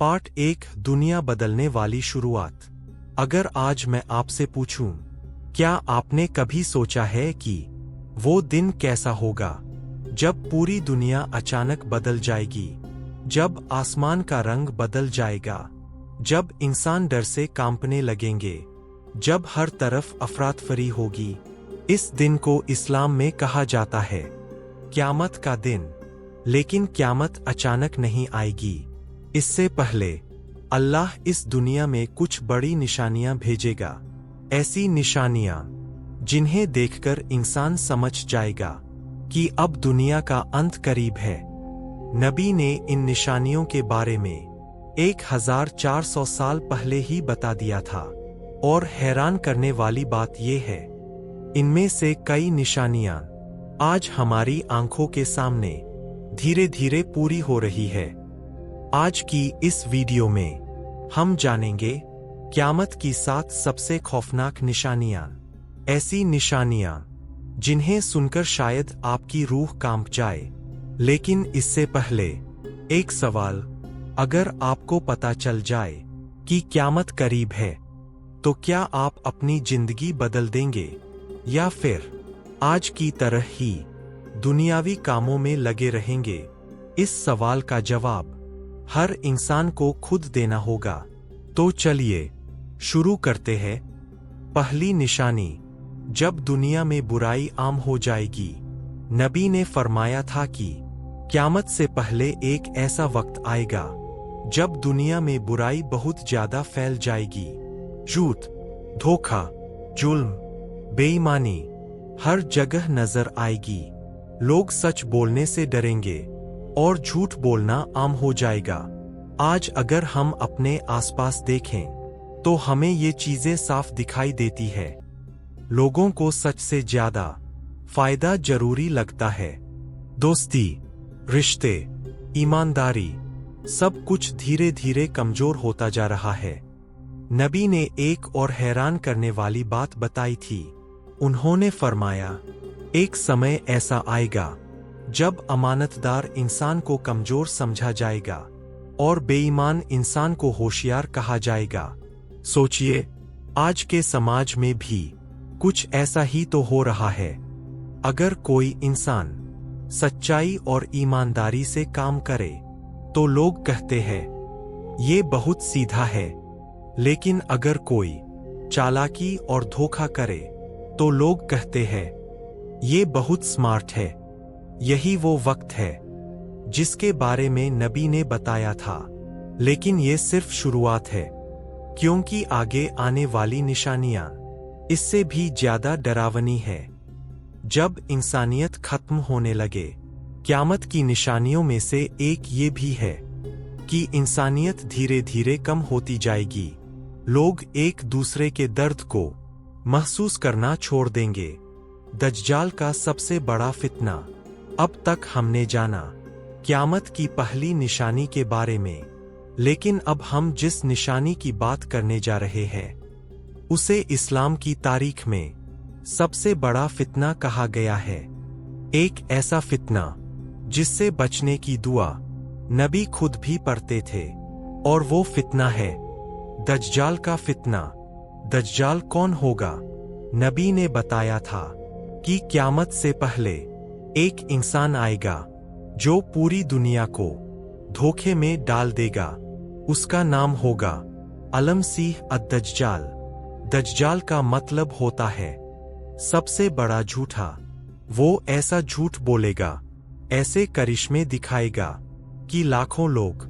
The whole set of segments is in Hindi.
पार्ट 1 दुनिया बदलने वाली शुरुआत। अगर आज मैं आपसे पूछूं, क्या आपने कभी सोचा है कि वो दिन कैसा होगा जब पूरी दुनिया अचानक बदल जाएगी, जब आसमान का रंग बदल जाएगा, जब इंसान डर से कांपने लगेंगे, जब हर तरफ अफरातफरी होगी। इस दिन को इस्लाम में कहा जाता है क़यामत का दिन। लेकिन क़यामत अचानक नहीं आएगी। इससे पहले अल्लाह इस दुनिया में कुछ बड़ी निशानियां भेजेगा। ऐसी निशानियां जिन्हें देखकर इंसान समझ जाएगा कि अब दुनिया का अंत करीब है। नबी ने इन निशानियों के बारे में 1400 साल पहले ही बता दिया था। और हैरान करने वाली बात यह है, इनमें से कई निशानियां आज हमारी आंखों के सामने धीरे धीरे पूरी हो रही है। आज की इस वीडियो में हम जानेंगे क़यामत की 7 सबसे खौफनाक निशानियां। ऐसी निशानियां जिन्हें सुनकर शायद आपकी रूह कांप जाए। लेकिन इससे पहले एक सवाल, अगर आपको पता चल जाए कि क़यामत करीब है, तो क्या आप अपनी जिंदगी बदल देंगे या फिर आज की तरह ही दुनियावी कामों में लगे रहेंगे? इस सवाल का जवाब हर इंसान को खुद देना होगा। तो चलिए शुरू करते हैं। पहली निशानी, जब दुनिया में बुराई आम हो जाएगी। नबी ने फरमाया था कि क़यामत से पहले एक ऐसा वक्त आएगा जब दुनिया में बुराई बहुत ज्यादा फैल जाएगी। झूठ, धोखा, जुल्म, बेईमानी हर जगह नजर आएगी। लोग सच बोलने से डरेंगे और झूठ बोलना आम हो जाएगा। आज अगर हम अपने आसपास देखें तो हमें ये चीजें साफ दिखाई देती है। लोगों को सच से ज्यादा फायदा जरूरी लगता है। दोस्ती, रिश्ते, ईमानदारी, सब कुछ धीरे धीरे कमजोर होता जा रहा है। नबी ने एक और हैरान करने वाली बात बताई थी। उन्होंने फरमाया, एक समय ऐसा आएगा जब अमानतदार इंसान को कमजोर समझा जाएगा और बेईमान इंसान को होशियार कहा जाएगा। सोचिए, आज के समाज में भी कुछ ऐसा ही तो हो रहा है। अगर कोई इंसान सच्चाई और ईमानदारी से काम करे तो लोग कहते हैं ये बहुत सीधा है। लेकिन अगर कोई चालाकी और धोखा करे तो लोग कहते हैं ये बहुत स्मार्ट है। यही वो वक्त है जिसके बारे में नबी ने बताया था। लेकिन ये सिर्फ शुरुआत है, क्योंकि आगे आने वाली निशानियां इससे भी ज्यादा डरावनी है। जब इंसानियत खत्म होने लगे। क़यामत की निशानियों में से एक ये भी है कि इंसानियत धीरे धीरे कम होती जाएगी। लोग एक दूसरे के दर्द को महसूस करना छोड़ देंगे। दज्जाल का सबसे बड़ा फितना। अब तक हमने जाना क़यामत की पहली निशानी के बारे में, लेकिन अब हम जिस निशानी की बात करने जा रहे हैं उसे इस्लाम की तारीख में सबसे बड़ा फितना कहा गया है। एक ऐसा फितना जिससे बचने की दुआ नबी खुद भी पढ़ते थे, और वो फितना है दज्जाल का फितना। दज्जाल कौन होगा? नबी ने बताया था कि क़यामत से पहले एक इंसान आएगा जो पूरी दुनिया को धोखे में डाल देगा। उसका नाम होगा अलमसीह अद-दज्जाल। दज्जाल का मतलब होता है सबसे बड़ा झूठा। वो ऐसा झूठ बोलेगा, ऐसे करिश्मे दिखाएगा कि लाखों लोग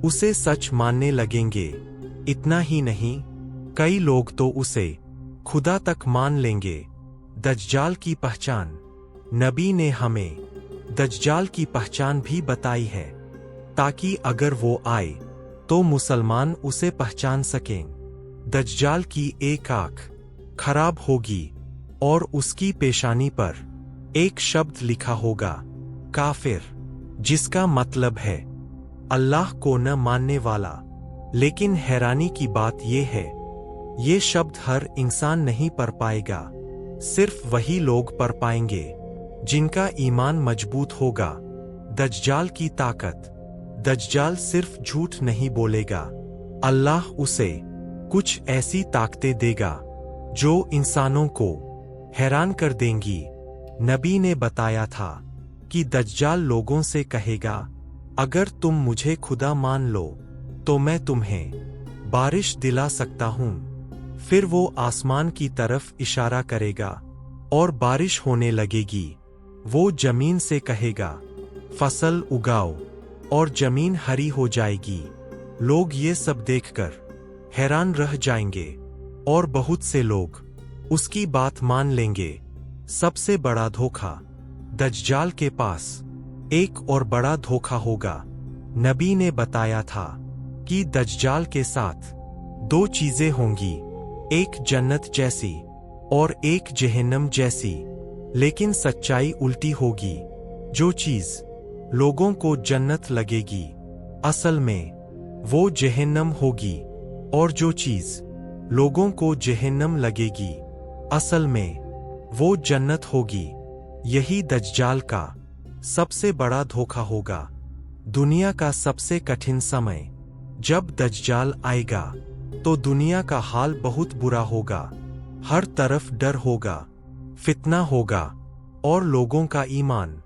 उसे सच मानने लगेंगे। इतना ही नहीं, कई लोग तो उसे खुदा तक मान लेंगे। दज्जाल की पहचान। नबी ने हमें दज्जाल की पहचान भी बताई है, ताकि अगर वो आए तो मुसलमान उसे पहचान सकें। दज्जाल की एक आंख खराब होगी और उसकी पेशानी पर एक शब्द लिखा होगा, काफिर, जिसका मतलब है अल्लाह को न मानने वाला। लेकिन हैरानी की बात यह है, ये शब्द हर इंसान नहीं पढ़ पाएगा। सिर्फ वही लोग पढ़ पाएंगे जिनका ईमान मजबूत होगा। दज्जाल की ताकत। दज्जाल सिर्फ झूठ नहीं बोलेगा, अल्लाह उसे कुछ ऐसी ताकतें देगा जो इंसानों को हैरान कर देंगी। नबी ने बताया था कि दज्जाल लोगों से कहेगा, अगर तुम मुझे खुदा मान लो तो मैं तुम्हें बारिश दिला सकता हूं। फिर वो आसमान की तरफ इशारा करेगा और बारिश होने लगेगी। वो जमीन से कहेगा, फसल उगाओ, और जमीन हरी हो जाएगी। लोग ये सब देखकर हैरान रह जाएंगे और बहुत से लोग उसकी बात मान लेंगे। सबसे बड़ा धोखा, दज्जाल के पास एक और बड़ा धोखा होगा। नबी ने बताया था कि दज्जाल के साथ दो चीजें होंगी, एक जन्नत जैसी और एक जहन्नम जैसी। लेकिन सच्चाई उल्टी होगी। जो चीज लोगों को जन्नत लगेगी, असल में वो जहन्नम होगी, और जो चीज लोगों को जहन्नम लगेगी, असल में वो जन्नत होगी। यही दज्जाल का सबसे बड़ा धोखा होगा। दुनिया का सबसे कठिन समय, जब दज्जाल आएगा तो दुनिया का हाल बहुत बुरा होगा। हर तरफ डर होगा, फितना होगा, और लोगों का ईमान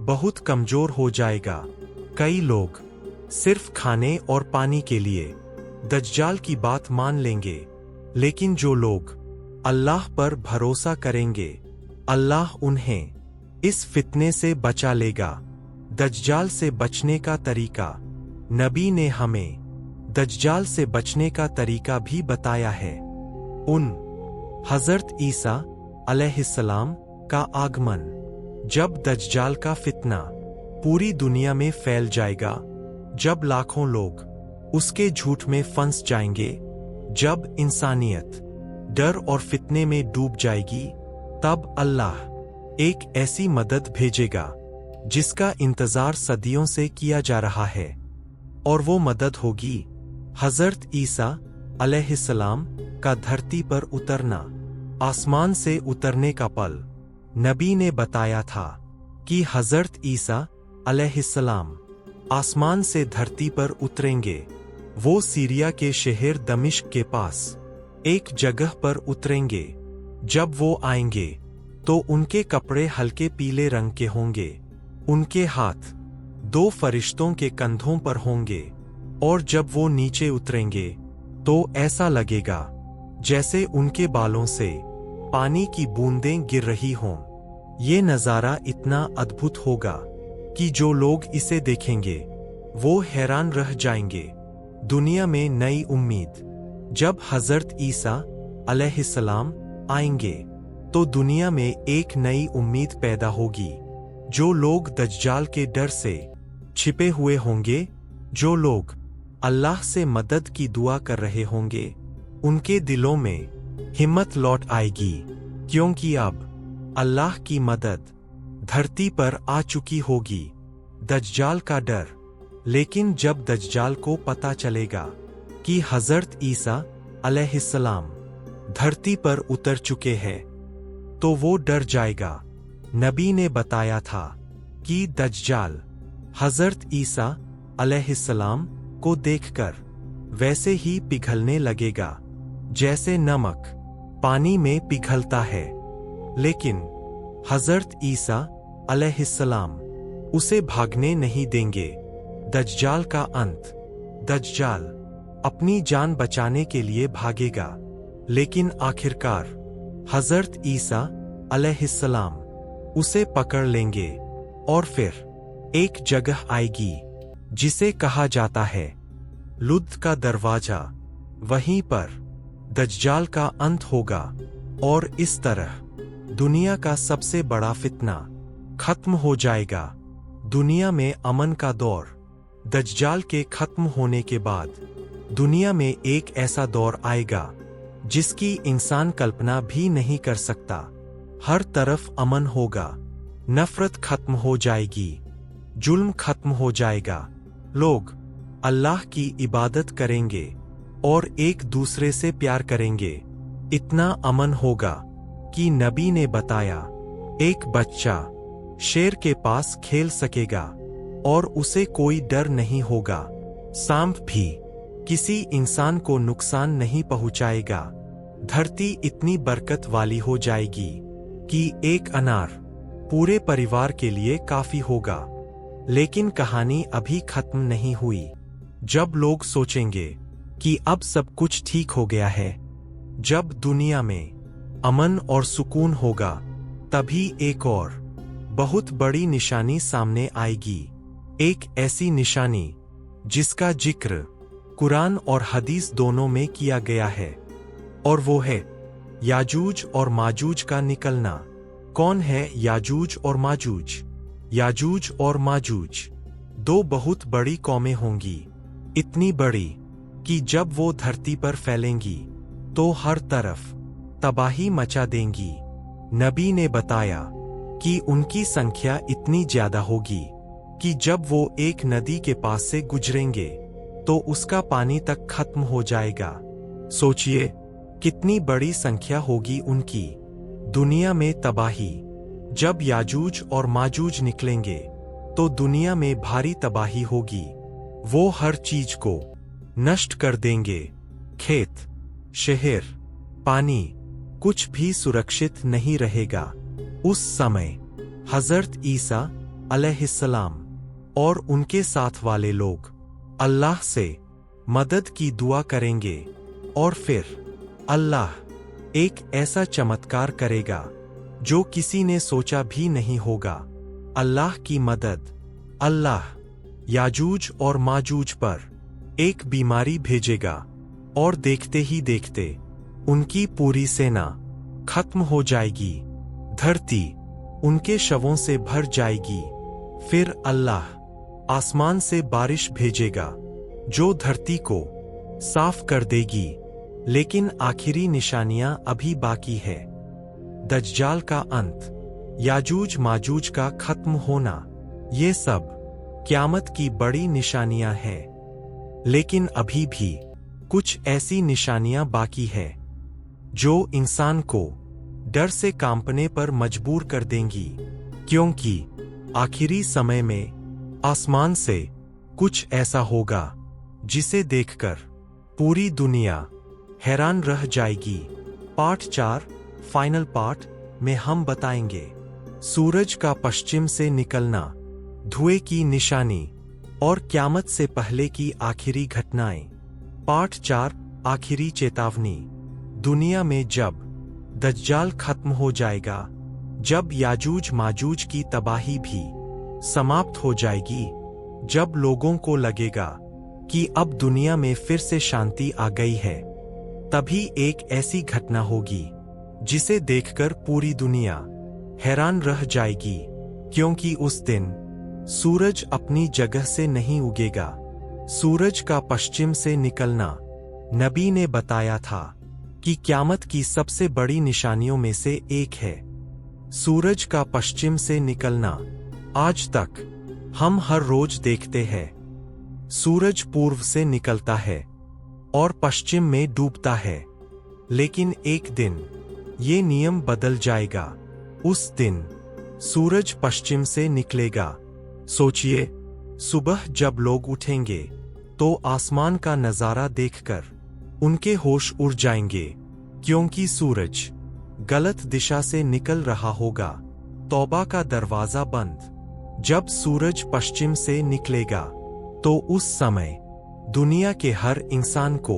बहुत कमजोर हो जाएगा। कई लोग सिर्फ खाने और पानी के लिए दज्जाल की बात मान लेंगे, लेकिन जो लोग अल्लाह पर भरोसा करेंगे, अल्लाह उन्हें इस फितने से बचा लेगा। दज्जाल से बचने का तरीका, नबी ने हमें दज्जाल से बचने का तरीका भी बताया है। हज़रत ईसा अलैहिस्सलाम का आगमन, जब दज्जाल का फितना पूरी दुनिया में फैल जाएगा, जब लाखों लोग उसके झूठ में फंस जाएंगे, जब इंसानियत डर और फितने में डूब जाएगी, तब अल्लाह एक ऐसी मदद भेजेगा जिसका इंतजार सदियों से किया जा रहा है। और वो मदद होगी हज़रत ईसा अलैहिस्सलाम का धरती पर उतरना, आसमान से उतरने का पल। नबी ने बताया था कि हज़रत ईसा अलैहिस्सलाम आसमान से धरती पर उतरेंगे। वो सीरिया के शहर दमिश्क के पास एक जगह पर उतरेंगे। जब वो आएंगे तो उनके कपड़े हल्के पीले रंग के होंगे, उनके हाथ दो फरिश्तों के कंधों पर होंगे, और जब वो नीचे उतरेंगे तो ऐसा लगेगा जैसे उनके बालों से पानी की बूंदें गिर रही हों। ये नज़ारा इतना अद्भुत होगा कि जो लोग इसे देखेंगे वो हैरान रह जाएंगे। दुनिया में नई उम्मीद, जब हज़रत ईसा अलैहिस्सलाम आएंगे तो दुनिया में एक नई उम्मीद पैदा होगी। जो लोग दज्जाल के डर से छिपे हुए होंगे, जो लोग अल्लाह से मदद की दुआ कर रहे होंगे, उनके दिलों में हिम्मत लौट आएगी, क्योंकि अब अल्लाह की मदद धरती पर आ चुकी होगी। दज्जाल का डर, लेकिन जब दज्जाल को पता चलेगा कि हज़रत ईसा अलैहिस्सलाम धरती पर उतर चुके हैं, तो वो डर जाएगा। नबी ने बताया था कि दज्जाल हज़रत ईसा अलैहिस्सलाम को देखकर वैसे ही पिघलने लगेगा जैसे नमक पानी में पिघलता है। लेकिन हज़रत ईसा अलैहिस्सलाम उसे भागने नहीं देंगे। दज्जाल का अंत, दज्जाल अपनी जान बचाने के लिए भागेगा, लेकिन आखिरकार हज़रत ईसा अलैहिस्सलाम उसे पकड़ लेंगे, और फिर एक जगह आएगी जिसे कहा जाता है लुद्द का दरवाजा। वहीं पर दज्जाल का अंत होगा, और इस तरह दुनिया का सबसे बड़ा फितना खत्म हो जाएगा। दुनिया में अमन का दौर। दज्जाल के खत्म होने के बाद दुनिया में एक ऐसा दौर आएगा जिसकी इंसान कल्पना भी नहीं कर सकता। हर तरफ अमन होगा, नफरत खत्म हो जाएगी, जुल्म खत्म हो जाएगा। लोग अल्लाह की इबादत करेंगे और एक दूसरे से प्यार करेंगे। इतना अमन होगा कि नबी ने बताया, एक बच्चा शेर के पास खेल सकेगा, और उसे कोई डर नहीं होगा। सांप भी किसी इंसान को नुकसान नहीं पहुंचाएगा। धरती इतनी बरकत वाली हो जाएगी कि एक अनार पूरे परिवार के लिए काफी होगा। लेकिन कहानी अभी खत्म नहीं हुई। जब लोग सोचेंगे कि अब सब कुछ ठीक हो गया है, जब दुनिया में अमन और सुकून होगा, तभी एक और बहुत बड़ी निशानी सामने आएगी। एक ऐसी निशानी जिसका जिक्र कुरान और हदीस दोनों में किया गया है, और वो है याजूज और माजूज का निकलना। कौन है याजूज और माजूज? याजूज और माजूज दो बहुत बड़ी कौमें होंगी, इतनी बड़ी कि जब वो धरती पर फैलेंगी तो हर तरफ तबाही मचा देंगी। नबी ने बताया कि उनकी संख्या इतनी ज्यादा होगी कि जब वो एक नदी के पास से गुजरेंगे तो उसका पानी तक खत्म हो जाएगा। सोचिए कितनी बड़ी संख्या होगी उनकी। दुनिया में तबाही। जब याजूज और माजूज निकलेंगे तो दुनिया में भारी तबाही होगी। वो हर चीज को नष्ट कर देंगे। खेत, शहर, पानी, कुछ भी सुरक्षित नहीं रहेगा। उस समय हजरत ईसा अलैहिस्सलाम और उनके साथ वाले लोग अल्लाह से मदद की दुआ करेंगे, और फिर अल्लाह एक ऐसा चमत्कार करेगा जो किसी ने सोचा भी नहीं होगा। अल्लाह की मदद। अल्लाह याजूज और माजूज पर एक बीमारी भेजेगा, और देखते ही देखते उनकी पूरी सेना खत्म हो जाएगी। धरती उनके शवों से भर जाएगी। फिर अल्लाह आसमान से बारिश भेजेगा जो धरती को साफ कर देगी। लेकिन आखिरी निशानियां अभी बाकी है। दज्जाल का अंत, याजूज माजूज का खत्म होना, ये सब क़यामत की बड़ी निशानियां हैं। लेकिन अभी भी कुछ ऐसी निशानियां बाकी है जो इंसान को डर से कांपने पर मजबूर कर देंगी, क्योंकि आखिरी समय में आसमान से कुछ ऐसा होगा जिसे देखकर पूरी दुनिया हैरान रह जाएगी। पार्ट 4 फाइनल पार्ट में हम बताएंगे सूरज का पश्चिम से निकलना, धुएं की निशानी और क़यामत से पहले की आखिरी घटनाएं। पार्ट 4 आखिरी चेतावनी। दुनिया में जब दज्जाल खत्म हो जाएगा, जब याजूज माजूज की तबाही भी समाप्त हो जाएगी, जब लोगों को लगेगा कि अब दुनिया में फिर से शांति आ गई है, तभी एक ऐसी घटना होगी जिसे देखकर पूरी दुनिया हैरान रह जाएगी, क्योंकि उस दिन सूरज अपनी जगह से नहीं उगेगा। सूरज का पश्चिम से निकलना नबी ने बताया था कि क़यामत की सबसे बड़ी निशानियों में से एक है सूरज का पश्चिम से निकलना। आज तक हम हर रोज देखते हैं सूरज पूर्व से निकलता है और पश्चिम में डूबता है, लेकिन एक दिन ये नियम बदल जाएगा। उस दिन सूरज पश्चिम से निकलेगा। सोचिए, सुबह जब लोग उठेंगे तो आसमान का नजारा देखकर उनके होश उड़ जाएंगे, क्योंकि सूरज गलत दिशा से निकल रहा होगा। तौबा का दरवाजा बंद। जब सूरज पश्चिम से निकलेगा तो उस समय दुनिया के हर इंसान को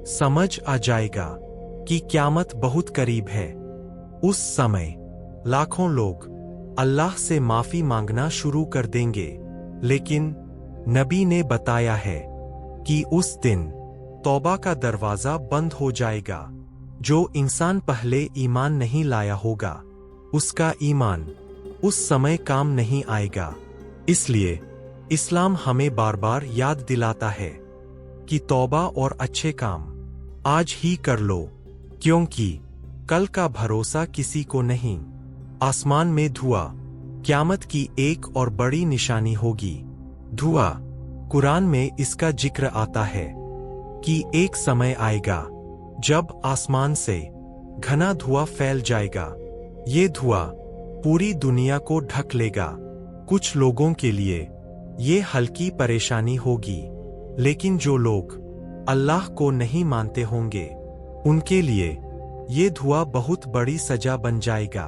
समझ आ जाएगा कि क़यामत बहुत करीब है। उस समय लाखों लोग अल्लाह से माफी मांगना शुरू कर देंगे, लेकिन नबी ने बताया है कि उस दिन तौबा का दरवाजा बंद हो जाएगा। जो इंसान पहले ईमान नहीं लाया होगा, उसका ईमान उस समय काम नहीं आएगा। इसलिए इस्लाम हमें बार बार याद दिलाता है कि तौबा और अच्छे काम आज ही कर लो, क्योंकि कल का भरोसा किसी को नहीं। आसमान में धुआं क़यामत की एक और बड़ी निशानी होगी। धुआं, कुरान में इसका जिक्र आता है कि एक समय आएगा जब आसमान से घना धुआं फैल जाएगा। ये धुआं पूरी दुनिया को ढक लेगा। कुछ लोगों के लिए ये हल्की परेशानी होगी, लेकिन जो लोग अल्लाह को नहीं मानते होंगे, उनके लिए ये धुआं बहुत बड़ी सजा बन जाएगा।